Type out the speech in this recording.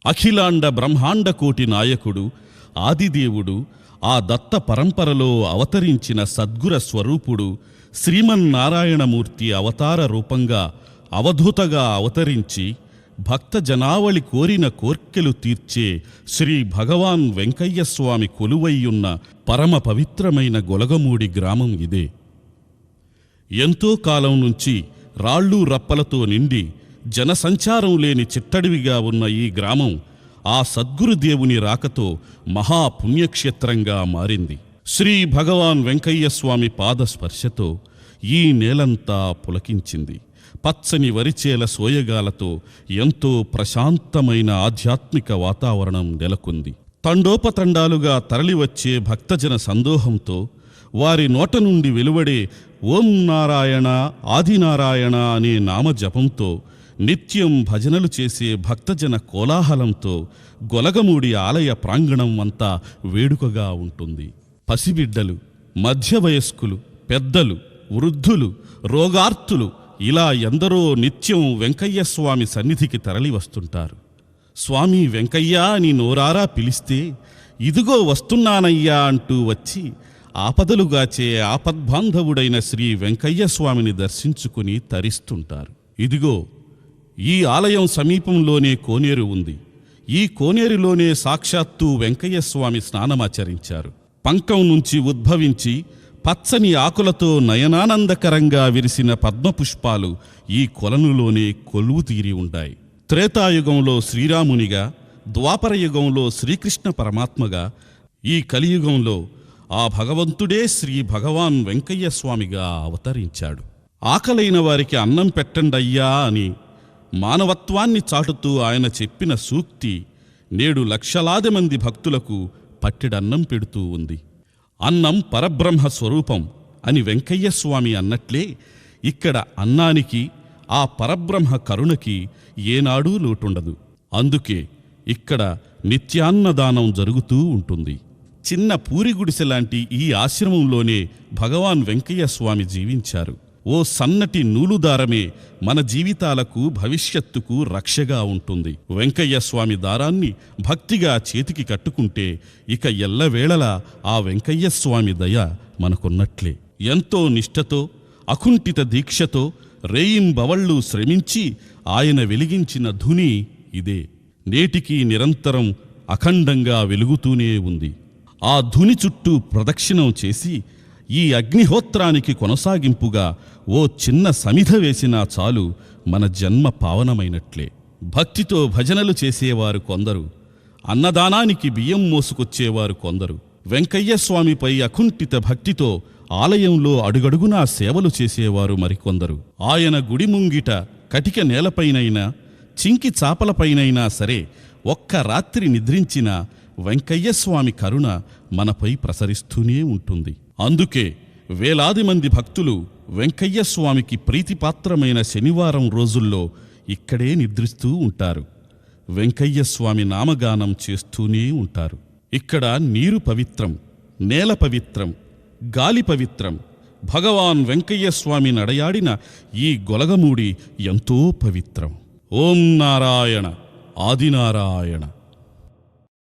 అఖిలాండ బ్రహ్మాండ కోటి నాయకుడు ఆదిదేవుడు ఆ దత్త పరంపరలో అవతరించిన సద్గుర స్వరూపుడు శ్రీమన్నారాయణమూర్తి అవతార రూపంగా అవధూతగా అవతరించి భక్త జనావళి కోరిన కోర్కెలు తీర్చే శ్రీ భగవాన్ వెంకయ్యస్వామి కొలువయ్యున్న పరమ పవిత్రమైన గొలగమూడి గ్రామం ఇదే. ఎంతో కాలం నుంచి రాళ్ళు రప్పలతో నిండి జనసంచారం లేని చిట్టడివిగా ఉన్న ఈ గ్రామం ఆ సద్గురుదేవుని రాకతో మహాపుణ్యక్షేత్రంగా మారింది. శ్రీ భగవాన్ వెంకయ్యస్వామి పాదస్పర్శతో ఈ నేలంతా పులకించింది. పచ్చని వరిచేల సోయగాలతో ఎంతో ప్రశాంతమైన ఆధ్యాత్మిక వాతావరణం నెలకొంది. తండోపతండాలుగా తరలివచ్చే భక్తజన సందోహంతో వారి నోట నుండి వెలువడే ఓం నారాయణ ఆదినారాయణ అనే నామజపంతో నిత్యం భజనలు చేసే భక్తజన కోలాహలంతో గొలగమూడి ఆలయ ప్రాంగణం అంతా వేడుకగా ఉంటుంది. పసిబిడ్డలు, మధ్య వయస్కులు, పెద్దలు, వృద్ధులు, రోగార్తులు ఇలా ఎందరో నిత్యం వెంకయ్యస్వామి సన్నిధికి తరలి వస్తుంటారు. స్వామి వెంకయ్యా అని నోరారా పిలిస్తే ఇదిగో వస్తున్నానయ్యా అంటూ వచ్చి ఆపదలుగాచే ఆపద్బాంధవుడైన శ్రీ వెంకయ్యస్వామిని దర్శించుకుని తరిస్తుంటారు. ఇదిగో ఈ ఆలయం సమీపంలోనే కోనేరు ఉంది. ఈ కోనేరులోనే సాక్షాత్తు వెంకయ్యస్వామి స్నానమాచరించారు. పంకం నుంచి ఉద్భవించి పచ్చని ఆకులతో నయనానందకరంగా విరిసిన పద్మపుష్పాలు ఈ కొలనులోనే కొలువు తీరి ఉంటాయి. త్రేతాయుగంలో శ్రీరామునిగా, ద్వాపరయుగంలో శ్రీకృష్ణ పరమాత్మగా, ఈ కలియుగంలో ఆ భగవంతుడే శ్రీ భగవాన్ వెంకయ్యస్వామిగా అవతరించాడు. ఆకలైన వారికి అన్నం పెట్టండయ్యా అని మానవత్వాన్ని చాటుతూ ఆయన చెప్పిన సూక్తి నేడు లక్షలాది మంది భక్తులకు పట్టెడన్నం పెడుతూ ఉంది. అన్నం పరబ్రహ్మ స్వరూపం అని వెంకయ్యస్వామి అన్నట్లే ఇక్కడ అన్నానికి, ఆ పరబ్రహ్మ కరుణకి ఏనాడూ లోటుండదు. అందుకే ఇక్కడ నిత్యాన్నదానం జరుగుతూ ఉంటుంది. చిన్న పూరి గుడిసెలాంటి ఈ ఆశ్రమంలోనే భగవాన్ వెంకయ్యస్వామి జీవించారు. ఓ సన్నటి నూలుదారమే మన జీవితాలకు, భవిష్యత్తుకు రక్షగా ఉంటుంది. వెంకయ్యస్వామి దారాన్ని భక్తిగా చేతికి కట్టుకుంటే ఇక ఎల్లవేళలా ఆ వెంకయ్యస్వామి దయ మనకున్నట్లే. ఎంతో నిష్ఠతో, అకుంఠిత దీక్షతో రేయింబవళ్ళు శ్రమించి ఆయన వెలిగించిన ధుని ఇదే. నేటికీ నిరంతరం అఖండంగా వెలుగుతూనే ఉంది. ఆ ధుని చుట్టూ ప్రదక్షిణం చేసి ఈ అగ్నిహోత్రానికి కొనసాగింపుగా ఓ చిన్న సమిధ వేసినా చాలు మన జన్మ పావనమైనట్లే. భక్తితో భజనలు చేసేవారు కొందరు, అన్నదానానికి బియ్యం మోసుకొచ్చేవారు కొందరు, వెంకయ్యస్వామిపై అకుంఠిత భక్తితో ఆలయంలో అడుగడుగునా సేవలు చేసేవారు మరికొందరు. ఆయన గుడి ముంగిట కటిక నేలపైనైనా, చింకి చాపలపైనైనా సరే ఒక్క రాత్రి నిద్రించిన వెంకయ్యస్వామి కరుణ మనపై ప్రసరిస్తూనే ఉంటుంది. అందుకే వేలాది మంది భక్తులు వెంకయ్యస్వామికి ప్రీతిపాత్రమైన శనివారం రోజుల్లో ఇక్కడే నిద్రిస్తూ ఉంటారు. వెంకయ్యస్వామి నామగానం చేస్తూనే ఉంటారు. ఇక్కడ నీరు పవిత్రం, నేల పవిత్రం, గాలి పవిత్రం. భగవాన్ వెంకయ్యస్వామి నడయాడిన ఈ గొలగమూడి ఎంతో పవిత్రం. ఓం నారాయణ ఆదినారాయణ.